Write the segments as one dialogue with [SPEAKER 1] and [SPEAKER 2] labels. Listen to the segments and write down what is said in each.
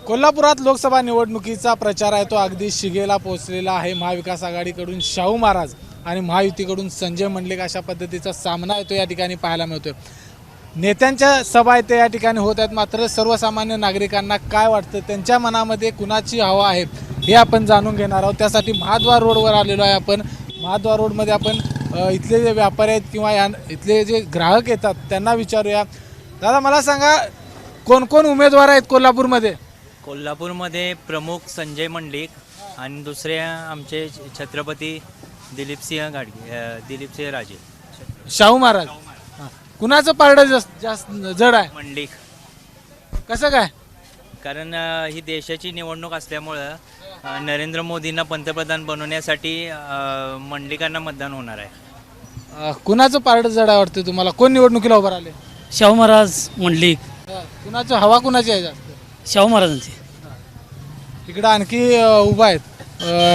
[SPEAKER 1] कोल्हापुरात लोकसभा निवडणुकीचा प्रचार आहे तो अगदी शिगेला पोहोचलेला आहे। महाविकास आघाडीकडून शाहू महाराज आणि महायुतीकडून संजय मंडलिक अशा पद्धतीचा सामना येतो या ठिकाणी पाहायला मिळतोय। नेत्यांच्या सभा आहेत या ठिकाणी होत आहेत, मात्र सर्वसामान्य नागरिकांना काय वाटतं, त्यांच्या मनामध्ये कुणाची हवा आहे हे आपण जाणून घेणार आहोत। त्यासाठी महाद्वार रोडवर आलेलो आहे आपण। महाद्वार रोडमध्ये आपण इथले जे व्यापारी आहेत किंवा इथले जे ग्राहक येतात त्यांना विचारूया। दादा मला सांगा, कोण कोण उमेदवार आहेत कोल्हापूरमध्ये?
[SPEAKER 2] कोल्हापूरमध्ये प्रमुख संजय मंडलिक आणि दुसरे आमचे छत्रपती दिलीपसिंह राजे
[SPEAKER 1] शाहू महाराज। कुणाचं पारडं जास्त जड आहे?
[SPEAKER 2] मंडलिक।
[SPEAKER 1] कसं काय?
[SPEAKER 2] कारण ही देशाची निवडणूक असल्यामुळं नरेंद्र मोदींना पंतप्रधान बनवण्यासाठी मंडलिकांना मतदान होणार आहे।
[SPEAKER 1] कुणाचं पारडं जड आहे वाटतं तुम्हाला? कोण निवडणुकीला उभं राहिले?
[SPEAKER 3] शाहू महाराज मंडलिक।
[SPEAKER 1] कुणाचं हवा कुणाची आहे जास्त?
[SPEAKER 3] शाहू महाराजांची।
[SPEAKER 1] इकडं आणखी उभा आहेत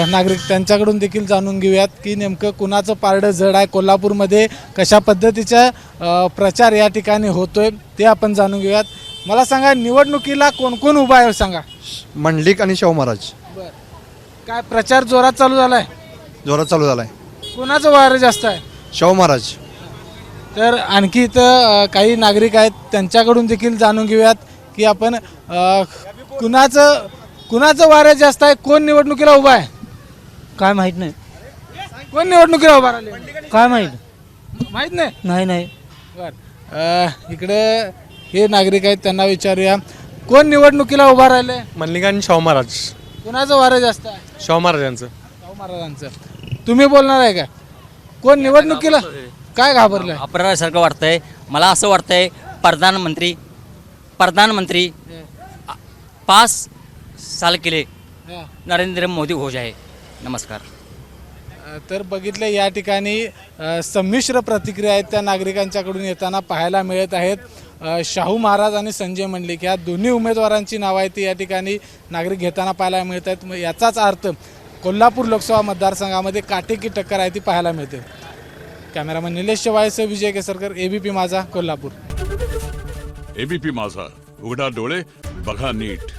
[SPEAKER 1] नागरिक, त्यांच्याकडून देखील जाणून घेऊयात की नेमकं कुणाचं पारडं जड आहे, कोल्हापूरमध्ये कशा पद्धतीचा प्रचार या ठिकाणी होतोय ते आपण जाणून घेऊयात। मला सांगा, निवडणुकीला कोण कोण उभा आहे सांगा?
[SPEAKER 4] मंडलिक आणि शाहू महाराज।
[SPEAKER 1] बरं, काय प्रचार जोरात चालू झालाय?
[SPEAKER 4] जोरात चालू झालाय।
[SPEAKER 1] कुणाचं वारं जास्त आहे?
[SPEAKER 4] शाहू महाराज।
[SPEAKER 1] तर आणखी इथं काही नागरिक आहेत, त्यांच्याकडून देखील जाणून घेऊयात की आपण कुणाचं वारं जास्त आहे, कोण निवडणुकीला उभा आहे?
[SPEAKER 3] काय माहित नाही।
[SPEAKER 1] कोण निवडणुकीला उभा राहिले?
[SPEAKER 3] काय माहित
[SPEAKER 1] माहित नाही।
[SPEAKER 3] नाही।
[SPEAKER 1] बर, इकडे हे नागरिक आहेत, त्यांना विचारूया, कोण निवडणुकीला उभा राहिले?
[SPEAKER 5] मंडलिक आणि शाहू महाराज।
[SPEAKER 1] कुणाचं वारं जास्त आहे?
[SPEAKER 5] शाहू महाराजांचं।
[SPEAKER 1] शाहू महाराजांचं। तुम्ही बोलणार आहे का? कोण निवडणुकीला काय घाबरलंय?
[SPEAKER 6] अपराधासारखं वाटतंय मला। असं वाटतंय प्रधानमंत्री 5 साल के लिए नरेंद्र मोदी हो जाए। नमस्कार।
[SPEAKER 1] तर बघितलं या ठिकाणी संमिश्र प्रतिक्रिया आहेत त्या नागरिकांच्याकडून येताना पाहायला मिळत आहेत। शाहू महाराज आणि संजय मंडलिक या दोन्ही उमेदवारांची नावं आहेत ती या ठिकाणी नागरिक घेताना पाहायला मिळत आहेत। मग याचाच अर्थ कोल्हापूर लोकसभा मतदारसंघामध्ये काटेकी टक्कर आहे ती पाहायला मिळते। कॅमेरामन निलेश शेवाळेसह विजय केसरकर, एबीपी माझा, कोल्हापूर।
[SPEAKER 7] एबीपी माझा, उघडा डोळे बघा नीट।